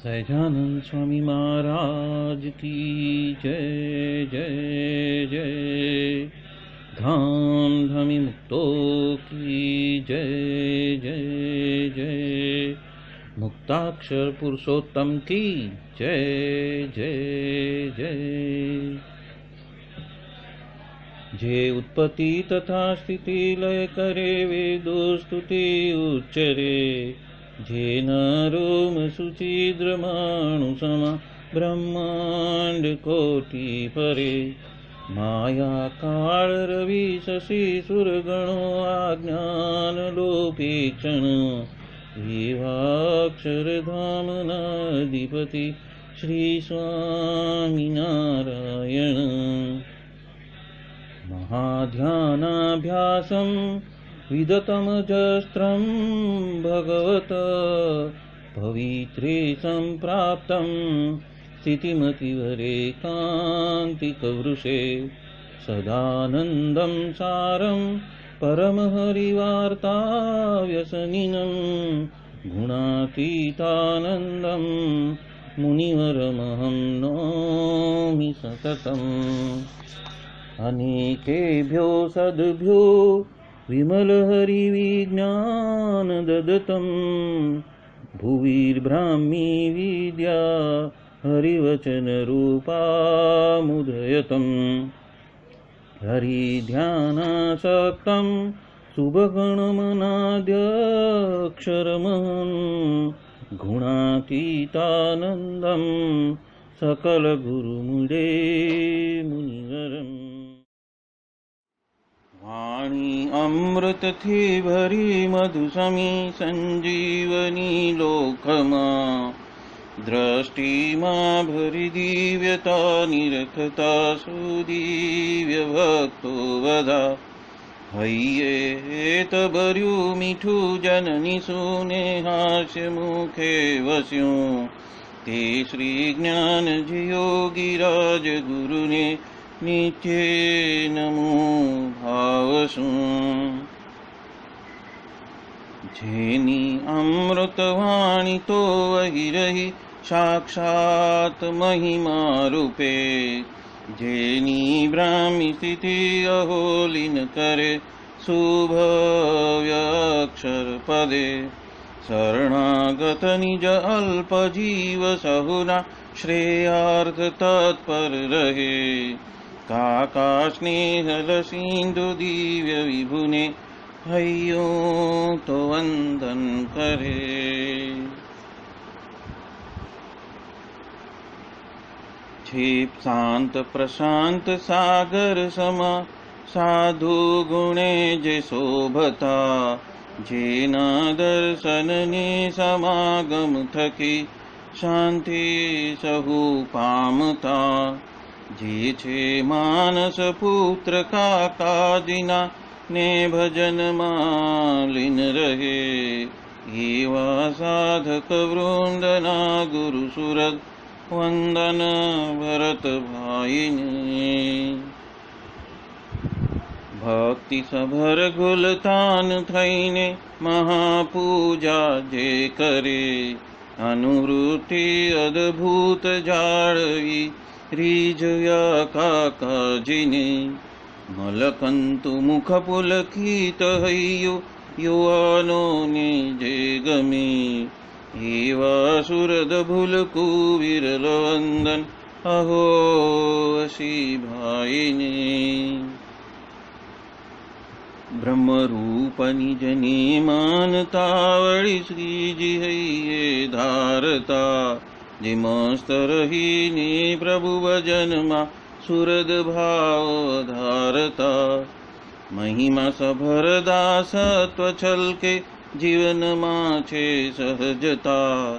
सहजानंद स्वामी महाराज की जय जय जय। धाम धमी मुक्तों की जय जय जय। मुक्ताक्षर पुरुषोत्तम की जय जय जय। जे उत्पत्ति तथा स्थिति लय करे वेदो स्तुति उच्चरे। जे नरोम सुचिद्रमाणु समा ब्रह्मांड कोटि परे। माया काल रवि शशि सुरगणो आज्ञान लोपेक्षण। एवाक्षरधाम नाधिपति श्री स्वामी नारायण। महाध्यानाभ्यासं विदतमजस्त्रं भगवत पवित्रे सम्प्राप्तं स्थितिमतिवरेकान्तिकवृषे। सदानन्दं सारं परमहरिवार्ताव्यसनिनं। गुणातीतानन्दं मुनिवरमहं नौमि सततम्। अनेकेभ्यो सद्भ्यो विमलहरिविज्ञान ददतं। भुविर्ब्राह्मी विद्या हरिवचनरूपामुदयतं। हरिध्यानासक्तं शुभगणमनाद्यक्षरमहं। गुणातीतानन्दं सकलगुरुमुदे मुनिवरम्। वाणी अमृत थी भरी मधुसमी संजीवनी लोकमा। दृष्टि मां भरी दिव्यता निरखता सुदिव्य भक्तो वदा। हय्ये भर्यु मीठू जननी सुने हास्य मुखे वस्यूं। ते श्री ज्ञान योगीराज गुरु ने नित्य नमो भावसु। जेनी अमृतवाणी तो वही रही साक्षात महिमा रूपे। जेनी ब्राह्मी स्थिति अहोलिन करे शुभव्यक्षर पदे। शरणागत निज अल्प जीव सहुना श्रेयार्थ तत्पर रहे। काका स्नेहल सिंधु दिव्य विभुने हयो तो वंदन करे। क्षिप शांत प्रशांत सागर समा साधु गुणे जे शोभता। जेना दर्शन ने समागम थकी शांति सहु पामता। जे छे मानस पुत्र काका जिना ने भजन मालिन रहे। एवा साधक वृंदना गुरु सुरत वंदन भरत भाईने। भक्ति सभर गुलतान थईने महापूजा जे करे। अनुवृत्ति अद्भुत जाळवी रिजया काकाजीने। मलकंतु मुख पुलकित हय्यो युवानो ने जे गमे। एवा सुरद भुलकु विरल वंदन अहो असी भाईने। ब्रह्मरूप निजने मानता वळी श्रीजी हय्ये धारता। जे मस्त रहीने प्रभु भजन मा सुरद भाव धारता। महिमा सभर दासत्व छलके जीवन माछे सहजता।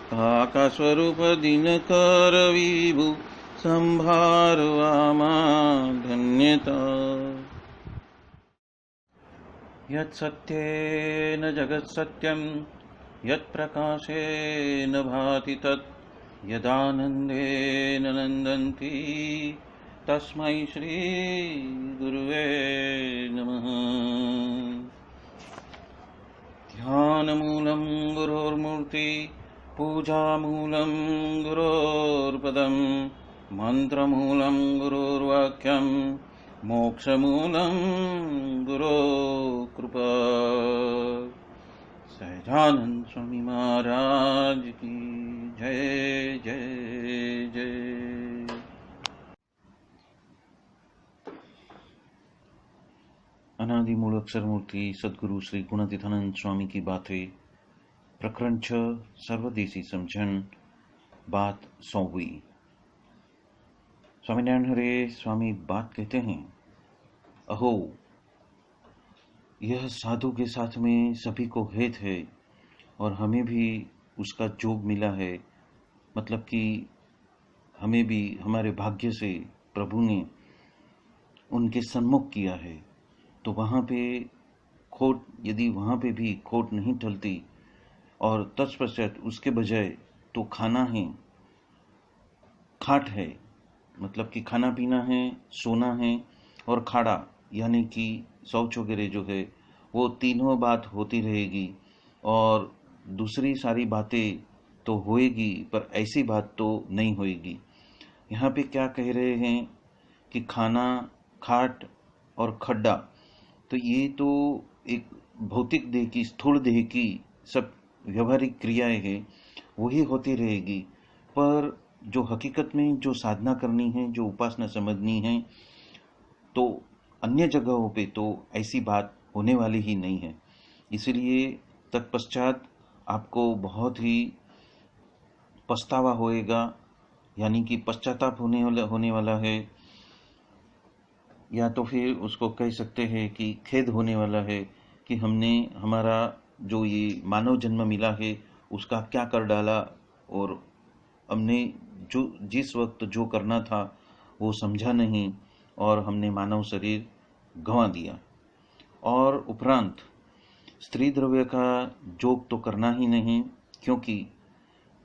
काका स्वरूप दिन कर विभु संभारवा धन्यता। यत् सत्येन जगत् सत्यं यत् प्रकाशेन भाति तत्। यदानन्देन नन्दन्ति तस्मै श्री गुरुवे नमः। ध्यानमूलं गुरोर्मूर्ति पूजामूलं गुरोर्पदं मन्त्रमूलं गुरुर्वाक्यं मोक्षमूलं गुरो कृपा। सहजानंद स्वामी महाराज की जय जय जय। अनादि मूल अक्षर मूर्ति सद्गुरु श्री गुणातीतानंद स्वामी की बातें, प्रकरण 6, सर्वदेशी समझन, बात 100वीं। स्वामीनारायण हरे स्वामी बात कहते हैं, अहो यह साधु के साथ में सभी को हेत है और हमें भी उसका जोग मिला है। मतलब कि हमें भी हमारे भाग्य से प्रभु ने उनके सन्मुख किया है। तो वहाँ पे खोट, यदि वहाँ पे भी खोट नहीं टलती और तत्पश्चात उसके बजाय तो खाना है, खाट है, मतलब कि खाना पीना है, सोना है और खाड़ा यानी कि शौच वगैरह जो है वो तीनों बात होती रहेगी और दूसरी सारी बातें तो होएगी पर ऐसी बात तो नहीं होएगी। यहाँ पे क्या कह रहे हैं कि खाना, खाट और खड्डा, तो ये तो एक भौतिक देह की, स्थूल देह की सब व्यवहारिक क्रियाएं हैं, वही होती रहेगी। पर जो हकीकत में जो साधना करनी है, जो उपासना समझनी है, तो अन्य जगहों पे तो ऐसी बात होने वाली ही नहीं है। इसलिए तत्पश्चात आपको बहुत ही पछतावा होएगा, यानी कि पश्चाताप होने वाला है, या तो फिर उसको कह सकते हैं कि खेद होने वाला है कि हमने हमारा जो ये मानव जन्म मिला है उसका क्या कर डाला और हमने जो जिस वक्त जो करना था वो समझा नहीं और हमने मानव शरीर गंवा दिया। और उपरांत स्त्री द्रव्य का जोग तो करना ही नहीं, क्योंकि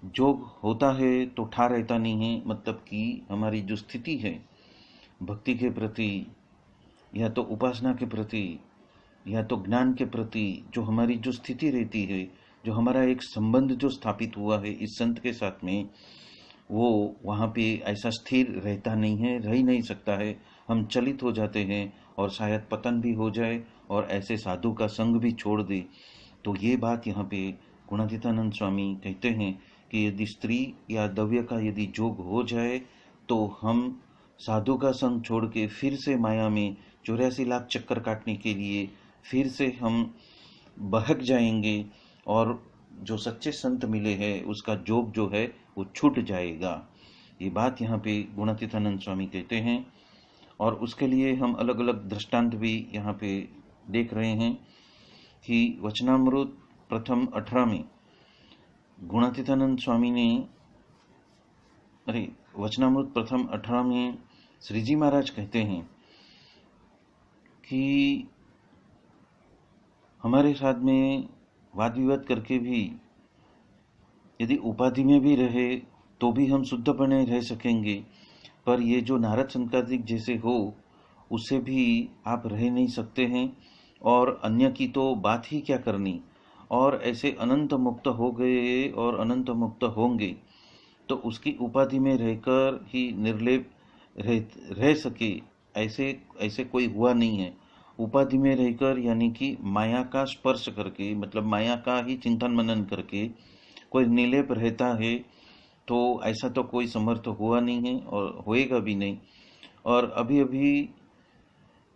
जोग होता है तो ठा रहता नहीं है। मतलब कि हमारी जो स्थिति है भक्ति के प्रति या तो उपासना के प्रति या तो ज्ञान के प्रति, जो हमारी जो स्थिति रहती है, जो हमारा एक संबंध जो स्थापित हुआ है इस संत के साथ में, वो वहाँ पे ऐसा स्थिर रहता नहीं है, रह ही नहीं सकता है। हम चलित हो जाते हैं और शायद पतन भी हो जाए और ऐसे साधु का संग भी छोड़ दे। तो ये बात यहाँ पे गुणातीतानंद स्वामी कहते हैं कि यदि स्त्री या द्रव्य का यदि जोग हो जाए तो हम साधु का संग छोड़ के फिर से माया में 84 लाख चक्कर काटने के लिए फिर से हम बहक जाएंगे और जो सच्चे संत मिले हैं उसका जोग जो है वो छूट जाएगा। ये बात यहाँ पे गुणातीतानंद स्वामी कहते हैं और उसके लिए हम अलग अलग दृष्टांत भी यहाँ पे देख रहे हैं कि वचनामृत प्रथम 18 में गुणातीतानंद स्वामी ने, वचनामृत प्रथम 18 में श्री जी महाराज कहते हैं कि हमारे साथ में वाद विवाद करके भी यदि उपाधि में भी रहे तो भी हम शुद्ध बने रह सकेंगे, पर ये जो नारद संकादिक जैसे हो उससे भी आप रह नहीं सकते हैं और अन्य की तो बात ही क्या करनी। और ऐसे अनंत मुक्त हो गए और अनंत मुक्त होंगे तो उसकी उपाधि में रहकर ही निर्लेप रह सके, ऐसे कोई हुआ नहीं है। उपाधि में रहकर यानी कि माया का स्पर्श करके, मतलब माया का ही चिंतन मनन करके कोई निर्लेप रहता है, तो ऐसा तो कोई समर्थ हुआ नहीं है और होएगा भी नहीं। और अभी अभी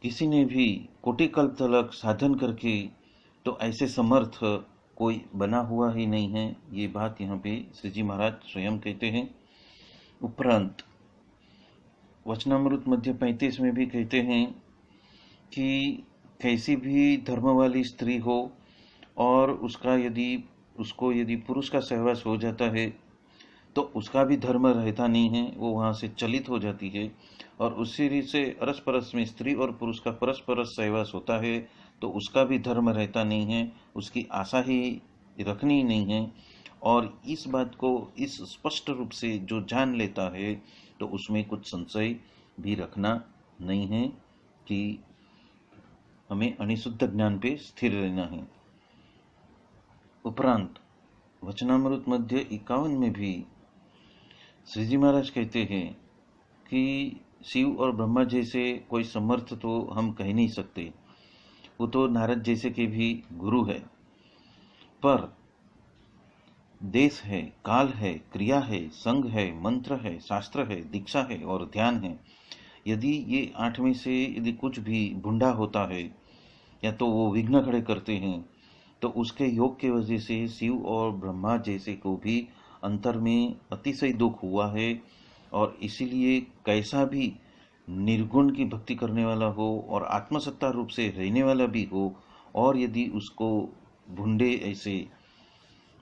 किसी ने भी कोटि कल्प तलक साधन करके तो ऐसे समर्थ कोई बना हुआ ही नहीं है। ये बात यहाँ पे श्री जी महाराज स्वयं कहते हैं। उपरांत वचनामृत मध्य 35 में भी कहते हैं कि कैसी भी धर्म वाली स्त्री हो और उसको यदि पुरुष का सहवास हो जाता है तो उसका भी धर्म रहता नहीं है, वो वहाँ से चलित हो जाती है। और उसी रीत से अरस परस में स्त्री और पुरुष का परस्पर सहवास होता है तो उसका भी धर्म रहता नहीं है, उसकी आशा ही रखनी नहीं है। और इस बात को इस स्पष्ट रूप से जो जान लेता है तो उसमें कुछ संशय भी रखना नहीं है कि हमें अनिशुद्ध ज्ञान पे स्थिर रहना है। उपरांत वचनामृत मध्य 51 में भी श्री जी महाराज कहते हैं कि शिव और ब्रह्मा जैसे कोई समर्थ तो हम कह नहीं सकते, वो तो नारद जैसे के भी गुरु है, पर देश है, काल है, क्रिया है, संग है, मंत्र है, शास्त्र है, दीक्षा है और ध्यान है। यदि ये 8 में से यदि कुछ भी भुंडा होता है या तो वो विघ्न खड़े करते हैं, तो उसके योग के वजह से शिव और ब्रह्मा जैसे को भी अंतर में अतिशय दुख हुआ है। और इसीलिए कैसा भी निर्गुण की भक्ति करने वाला हो और आत्मसत्ता रूप से रहने वाला भी हो, और यदि उसको भुंडे ऐसे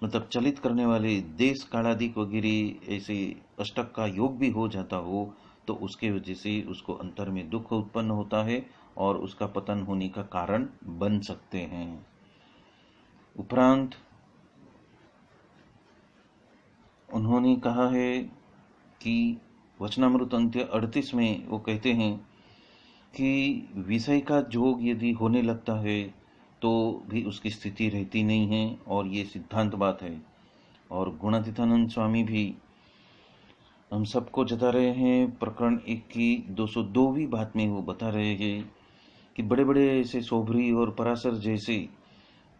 मतलब चलित करने वाले देश कालादिक वगैरह ऐसे अष्टक का योग भी हो जाता हो, तो उसके वजह से उसको अंतर में दुख उत्पन्न होता है और उसका पतन होने का कारण बन सकते हैं। उपरांत उन्होंने कहा है कि वचनामृत अंत्य 38 में वो कहते हैं कि विषय का जोग यदि होने लगता है तो भी उसकी स्थिति रहती नहीं है, और ये सिद्धांत बात है। और गुणातीतानंद स्वामी भी हम सबको जता रहे हैं, प्रकरण 1 की 202वीं बात में वो बता रहे हैं कि बड़े बड़े ऐसे सोभरी और पराशर जैसे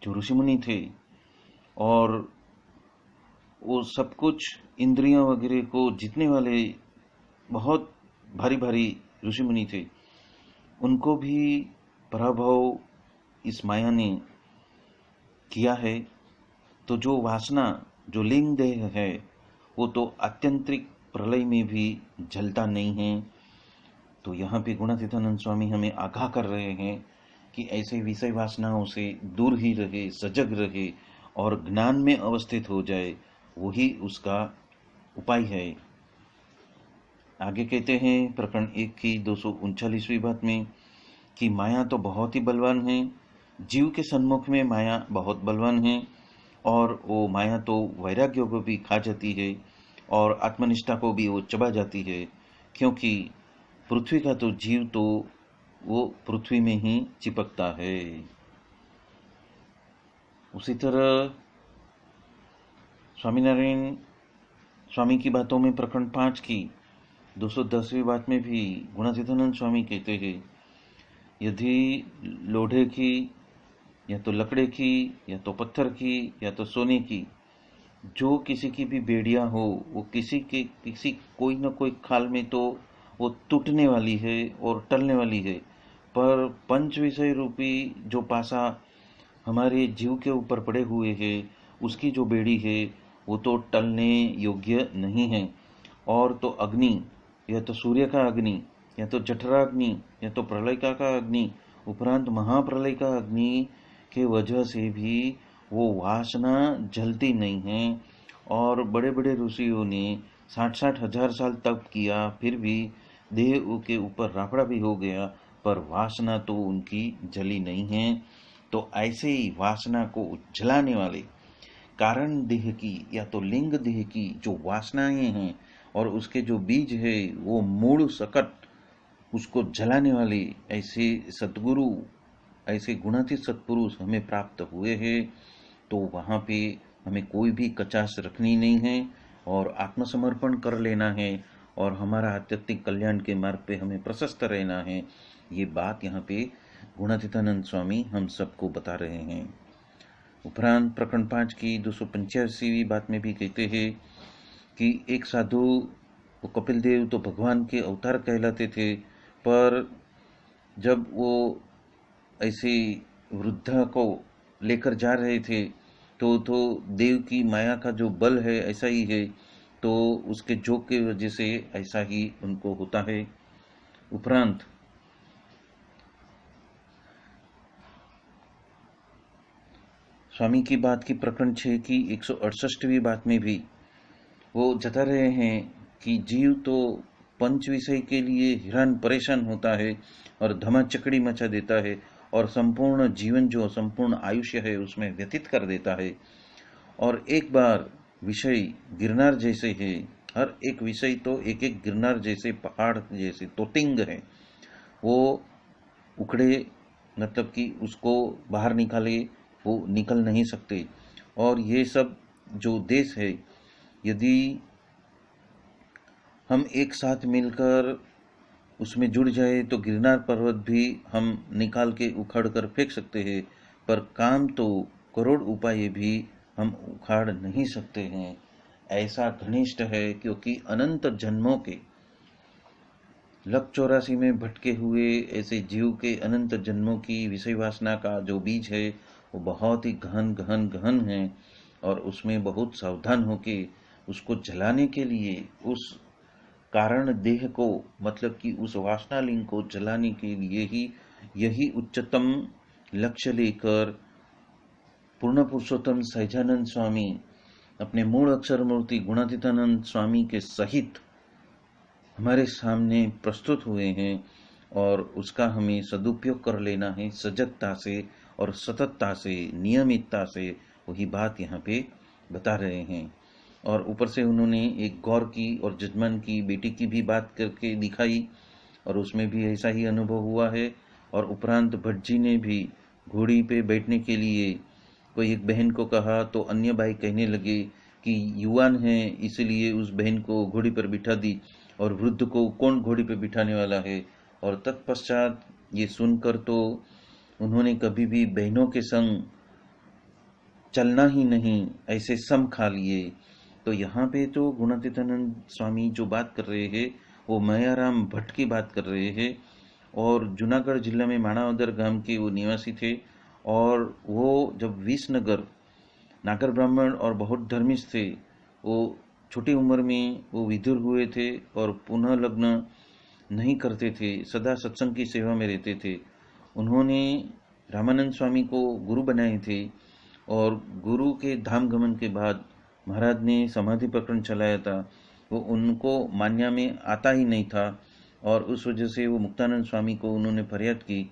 जो ऋषिमुनि थे, और वो सब कुछ इंद्रियां वगैरह को जीतने वाले बहुत भारी भारी ऋषिमुनि थे, उनको भी पराभव इस माया ने किया है। तो जो वासना, जो लिंग देह है, वो तो आत्यंतिक प्रलय में भी जलता नहीं है। तो यहाँ पे गुणातीतानंद स्वामी हमें आगाह कर रहे हैं कि ऐसे विषय वासनाओं से दूर ही रहे, सजग रहे और ज्ञान में अवस्थित हो जाए, वही उसका उपाय है। आगे कहते हैं प्रकरण 1 की 239वीं बात में कि माया तो बहुत ही बलवान है, जीव के सन्मुख में माया बहुत बलवान है, और वो माया तो वैराग्य को भी खा जाती है और आत्मनिष्ठा को भी वो चबा जाती है, क्योंकि पृथ्वी का तो जीव तो वो पृथ्वी में ही चिपकता है। उसी तरह स्वामीनारायण स्वामी की बातों में प्रकरण 5 की 210वीं बात में भी गुणातीतानंद स्वामी कहते हैं, यदि लोढ़े की या तो लकड़े की या तो पत्थर की या तो सोने की जो किसी की भी बेड़ियां हो, वो किसी कोई न कोई खाल में तो वो टूटने वाली है और टलने वाली है, पर पंच विषय रूपी जो पासा हमारे जीव के ऊपर पड़े हुए है, उसकी जो बेड़ी है वो तो टलने योग्य नहीं है। और तो अग्नि, या तो सूर्य का अग्नि, या तो जठराग्नि, या तो प्रलय का अग्नि, उपरांत महाप्रलय का अग्नि के वजह से भी वो वासना जलती नहीं है। और बड़े बड़े ऋषियों ने 60-60 हजार साल तप किया, फिर भी देह के ऊपर राफड़ा भी हो गया, पर वासना तो उनकी जली नहीं है। तो ऐसे ही वासना को जलाने वाले कारण देह की या तो लिंग देह की जो वासनाएं हैं और उसके जो बीज है, वो मूल सकट उसको जलाने वाले ऐसे सद्गुरु, ऐसे गुणातीत सत्पुरुष हमें प्राप्त हुए हैं। तो वहाँ पे हमें कोई भी कचास रखनी नहीं है और आत्मसमर्पण कर लेना है, और हमारा आध्यात्मिक कल्याण के मार्ग पे हमें प्रशस्त रहना है। ये बात यहाँ पे गुणातीतानंद स्वामी हम सबको बता रहे हैं। उपरांत प्रकरण 5 की 285वीं बात में भी कहते हैं कि एक साधु, वो कपिल देव तो भगवान के अवतार कहलाते थे, पर जब वो ऐसे वृद्धा को लेकर जा रहे थे तो देव की माया का जो बल है ऐसा ही है, तो उसके जोग के वजह से ऐसा ही उनको होता है। उपरांत स्वामी की बात की प्रकरण 6 की 168वीं बात में भी वो जता रहे हैं कि जीव तो पंच विषय के लिए हैरान परेशान होता है और धमाचकड़ी मचा देता है, और संपूर्ण जीवन जो संपूर्ण आयुष्य है उसमें व्यतीत कर देता है। और एक बार विषय गिरनार जैसे है, हर एक विषय तो एक एक गिरनार जैसे पहाड़ जैसे तोतिंग है, वो उखड़े मतलब कि उसको बाहर निकाले वो निकल नहीं सकते। और ये सब जो देश है, यदि हम एक साथ मिलकर उसमें जुड़ जाए तो गिरनार पर्वत भी हम निकाल के उखाड़ कर फेंक सकते हैं, पर काम तो करोड़ उपाय भी हम उखाड़ नहीं सकते हैं। ऐसा घनिष्ठ है, क्योंकि अनंत जन्मों के लक 84 में भटके हुए ऐसे जीव के अनंत जन्मों की विषय वासना का जो बीज है वो बहुत ही गहन गहन गहन है, और उसमें बहुत सावधान होके उसको जलाने के लिए, उस कारण देह को, मतलब कि उस वासना लिंग को जलाने के लिए ही यही उच्चतम लक्ष्य लेकर पूर्ण पुरुषोत्तम सहजानंद स्वामी अपने मूल अक्षर मूर्ति गुणातीतानंद स्वामी के सहित हमारे सामने प्रस्तुत हुए हैं, और उसका हमें सदुपयोग कर लेना है सजगता से और सततता से, नियमितता से। वही बात यहाँ पे बता रहे हैं। और ऊपर से उन्होंने एक गौर की और जजमान की बेटी की भी बात करके दिखाई, और उसमें भी ऐसा ही अनुभव हुआ है। और उपरांत भट्ट जी ने भी घोड़ी पे बैठने के लिए कोई एक बहन को कहा, तो अन्य भाई कहने लगे कि युवान है इसलिए उस बहन को घोड़ी पर बिठा दी, और वृद्ध को कौन घोड़ी पर बिठाने वाला है। और तत्पश्चात ये सुनकर तो उन्होंने कभी भी बहनों के संग चलना ही नहीं, ऐसे सम खा लिए। तो यहाँ पे तो गुणातीतानंद स्वामी जो बात कर रहे हैं वो मयाराम भट्ट की बात कर रहे हैं, और जूनागढ़ जिला में माणावदर गांव के वो निवासी थे। और वो जब विसनगर नागर ब्राह्मण और बहुत धर्मिष्ठ थे, वो छोटी उम्र में वो विधुर हुए थे और पुनः लग्न नहीं करते थे, सदा सत्संग की सेवा में रहते थे। उन्होंने रामानंद स्वामी को गुरु बनाए थे, और गुरु के धाम गमन के बाद महाराज ने समाधि प्रकरण चलाया था। वो उनको मान्या में आता ही नहीं था, और उस वजह से वो मुक्तानंद स्वामी को उन्होंने फरियाद की,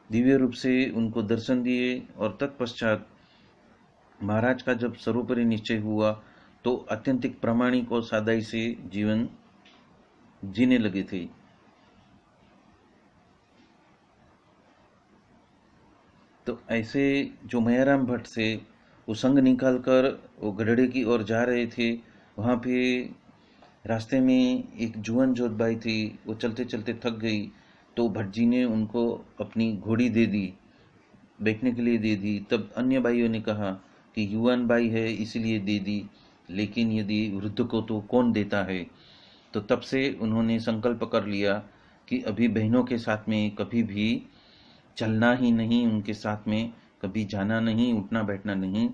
दिव्य रूप से उनको दर्शन दिए। और तत्पश्चात महाराज का जब सर्वोपरि निश्चय हुआ तो अत्यंतिक प्रामाणिक और सादाई से जीवन जीने लगे थे। तो ऐसे जो मयाराम भट्ट से वो संग निकाल कर वो गढ़ड़े की ओर जा रहे थे, वहाँ पे रास्ते में एक जुआन जोधबाई थी, वो चलते चलते थक गई, तो भट्ट जी ने उनको अपनी घोड़ी दे दी, बैठने के लिए दे दी। तब अन्य भाइयों ने कहा कि युवान भाई है इसलिए दे दी, लेकिन यदि वृद्ध को तो कौन देता है। तो तब से उन्होंने संकल्प कर लिया कि अभी बहनों के साथ में कभी भी चलना ही नहीं, उनके साथ में कभी जाना नहीं, उठना बैठना नहीं।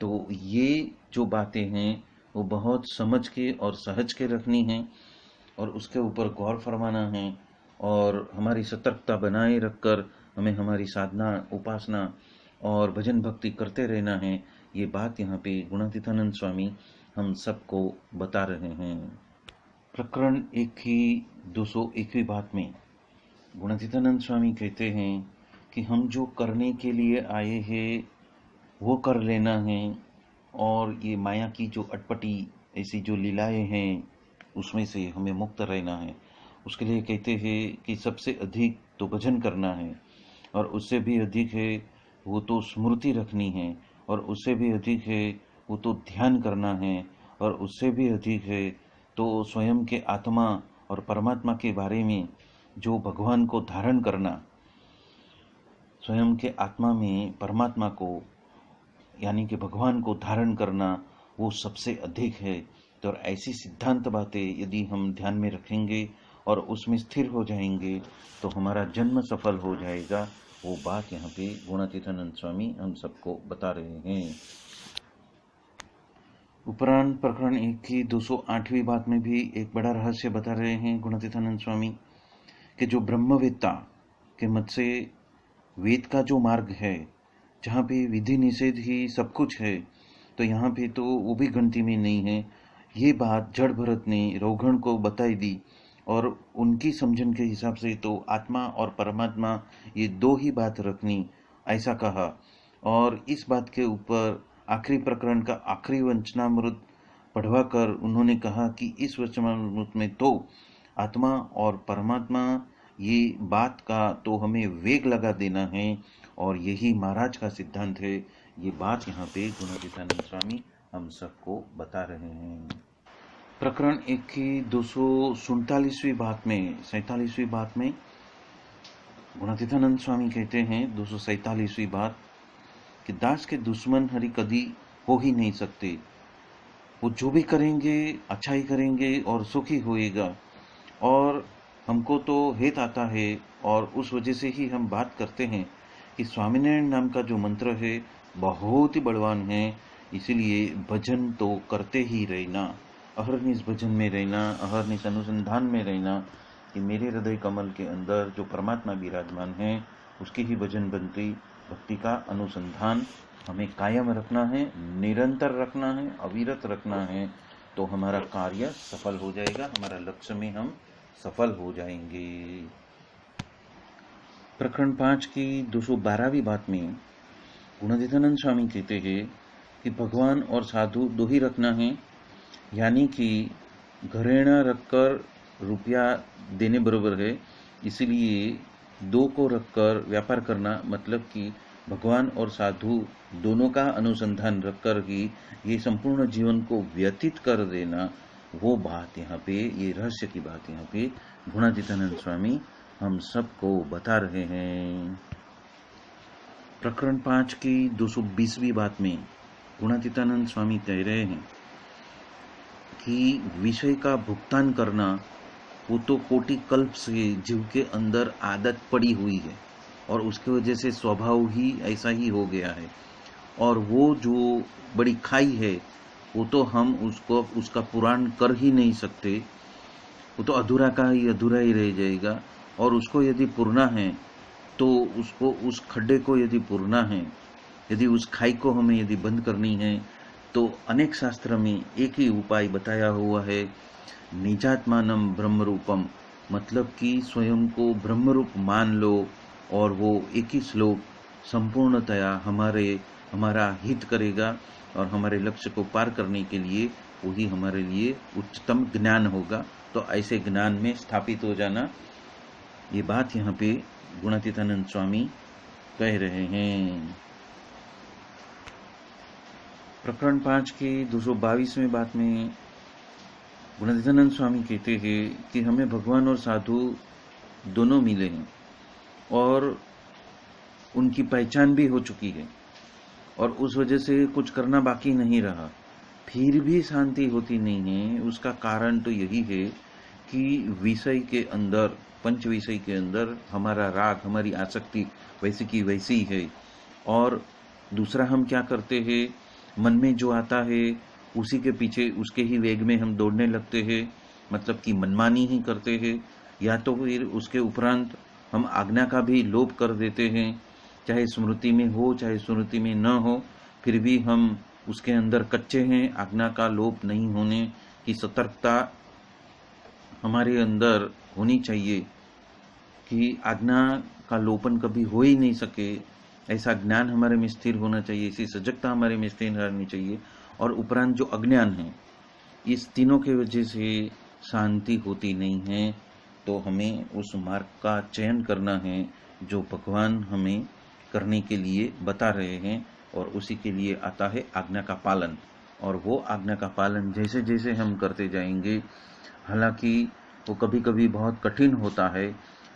तो ये जो बातें हैं वो बहुत समझ के और सहज के रखनी है, और उसके ऊपर गौर फरमाना है, और हमारी सतर्कता बनाए रखकर हमें हमारी साधना, उपासना और भजन भक्ति करते रहना है। ये बात यहाँ पे गुणातीतानंद स्वामी हम सबको बता रहे हैं। प्रकरण 1 की 201वीं बात में गुणातीतानंद स्वामी कहते हैं कि हम जो करने के लिए आए हैं वो कर लेना है, और ये माया की जो अटपटी ऐसी जो लीलाएं हैं उसमें से हमें मुक्त रहना है। उसके लिए कहते हैं कि सबसे अधिक तो भजन करना है, और उससे भी अधिक है वो तो स्मृति रखनी है, और उससे भी अधिक है वो तो ध्यान करना है, और उससे भी अधिक है तो स्वयं के आत्मा और परमात्मा के बारे में जो भगवान को धारण करना, स्वयं के आत्मा में परमात्मा को यानी कि भगवान को धारण करना, वो सबसे अधिक है। तो ऐसी सिद्धांत बातें यदि हम ध्यान में रखेंगे और उसमें स्थिर हो जाएंगे तो हमारा जन्म सफल हो जाएगा। वो बात यहाँ पे गुणातीतानंद स्वामी हम सबको बता रहे हैं। उपरांत प्रकरण 1 की 208वीं बात में भी एक बड़ा रहस्य बता रहे हैं गुणातीतानंद स्वामी कि जो ब्रह्मवेत्ता के मत से वेद का जो मार्ग है, जहाँ पे विधि निषेध ही सब कुछ है, तो यहाँ पे तो वो भी गिनती में नहीं है। ये बात जड़ भरत ने रोगण को बताई दी, और उनकी समझन के हिसाब से तो आत्मा और परमात्मा ये दो ही बात रखनी, ऐसा कहा। और इस बात के ऊपर आखिरी प्रकरण का आखिरी वचनामृत पढ़वा कर उन्होंने कहा कि इस वचनामृत में तो आत्मा और परमात्मा ये बात का तो हमें वेग लगा देना है, और यही महाराज का सिद्धांत है। ये बात यहाँ पे गुणातीतानंद स्वामी हम सबको बता रहे हैं। प्रकरण 1 की 247वीं बात में 47वीं बात में गुणातीतानंद स्वामी कहते हैं 247वीं बात कि दास के दुश्मन हरि कदी हो ही नहीं सकते। वो जो भी करेंगे अच्छा ही करेंगे और सुखी होएगा। और हमको तो हेत आता है और उस वजह से ही हम बात करते हैं कि स्वामीनारायण नाम का जो मंत्र है बहुत ही बलवान है। इसीलिए भजन तो करते ही रहना, अहरनिश भजन में रहना, अहरनिश अनुसंधान में रहना कि मेरे हृदय कमल के अंदर जो परमात्मा विराजमान है उसकी ही भजन बनती भक्ति का अनुसंधान हमें कायम रखना है, निरंतर रखना है, अविरत रखना है। तो हमारा कार्य सफल हो जाएगा, हमारा लक्ष्य में हम सफल हो जाएंगे। प्रकरण 5 की 212वीं बात में गुणातीतानंद स्वामी कहते हैं कि भगवान और साधु दो ही रखना है, यानी कि घरेणा रखकर रुपया देने बराबर है। इसीलिए दो को रखकर व्यापार करना मतलब कि भगवान और साधु दोनों का अनुसंधान रखकर ही ये संपूर्ण जीवन को व्यतीत कर देना, वो बात यहाँ पे, ये रहस्य की बात यहाँ पे गुणातीतानंद स्वामी हम सबको बता रहे हैं। प्रकरण 5 की 220वीं बात में गुणातीतानंद स्वामी कह रहे हैं कि विषय का भुगतान करना वो तो कोटि कल्प से जीव के अंदर आदत पड़ी हुई है और उसकी वजह से स्वभाव ही ऐसा ही हो गया है। और वो जो बड़ी खाई है वो तो हम उसका पुराण कर ही नहीं सकते, वो तो अधूरा का ही अधूरा ही रह जाएगा। और उसको यदि पूर्णा है तो उसको, उस खड्डे को यदि पूर्णा है, यदि उस खाई को हमें यदि बंद करनी है तो अनेक शास्त्र में एक ही उपाय बताया हुआ है, निजात्मानम ब्रह्मरूपम, मतलब कि स्वयं को ब्रह्मरूप मान लो और वो एक ही श्लोक संपूर्णतया हमारा हित करेगा और हमारे लक्ष्य को पार करने के लिए वही हमारे लिए उच्चतम ज्ञान होगा। तो ऐसे ज्ञान में स्थापित हो जाना, ये बात यहाँ पे गुणातीतानंद स्वामी कह रहे हैं। प्रकरण 5 की 222वें बात में गुणातीतानंद स्वामी कहते हैं कि हमें भगवान और साधु दोनों मिले हैं और उनकी पहचान भी हो चुकी है और उस वजह से कुछ करना बाकी नहीं रहा, फिर भी शांति होती नहीं है। उसका कारण तो यही है कि विषय के अंदर, पंच विषय के अंदर हमारा राग, हमारी आसक्ति वैसी की वैसी है। और दूसरा हम क्या करते हैं, मन में जो आता है उसी के पीछे, उसके ही वेग में हम दौड़ने लगते हैं, मतलब कि मनमानी ही करते हैं। या तो फिर उसके उपरांत हम आज्ञा का भी लोप कर देते हैं, चाहे स्मृति में हो चाहे स्मृति में न हो, फिर भी हम उसके अंदर कच्चे हैं। आज्ञा का लोप नहीं होने की सतर्कता हमारे अंदर होनी चाहिए कि आज्ञा का लोपन कभी हो ही नहीं सके, ऐसा ज्ञान हमारे में स्थिर होना चाहिए, ऐसी सजगता हमारे में स्थिर रहनी चाहिए। और उपरांत जो अज्ञान है, इस तीनों के वजह से शांति होती नहीं है। तो हमें उस मार्ग का चयन करना है जो भगवान हमें करने के लिए बता रहे हैं, और उसी के लिए आता है आज्ञा का पालन। और वो आज्ञा का पालन जैसे जैसे हम करते जाएंगे, हालांकि वो कभी कभी बहुत कठिन होता है,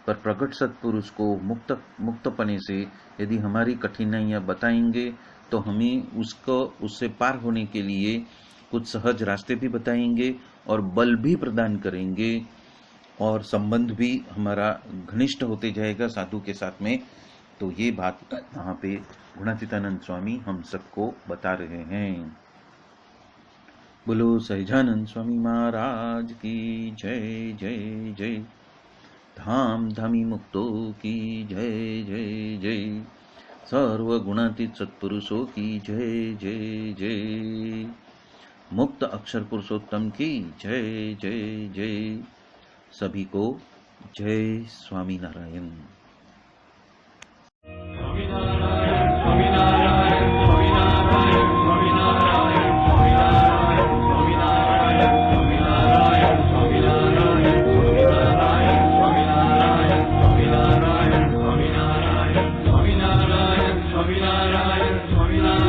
पर प्रगट सत्पुरुष को मुक्तपने से यदि हमारी कठिनाइयाँ बताएंगे तो हमें उससे पार होने के लिए कुछ सहज रास्ते भी बताएंगे और बल भी प्रदान करेंगे, और संबंध भी हमारा घनिष्ठ होते जाएगा साधु के साथ में। तो ये बात यहाँ पे गुणातीतानंद स्वामी हम सबको बता रहे हैं। बोलो सहजानंद स्वामी महाराज की जय जय जय। धाम धामी मुक्तो की जय जय जय। सर्व गुणातीत सत्पुरुषों की जय जय जय। मुक्त अक्षर पुरुषोत्तम की जय जय जय। सभी को जय स्वामीनारायण। Swami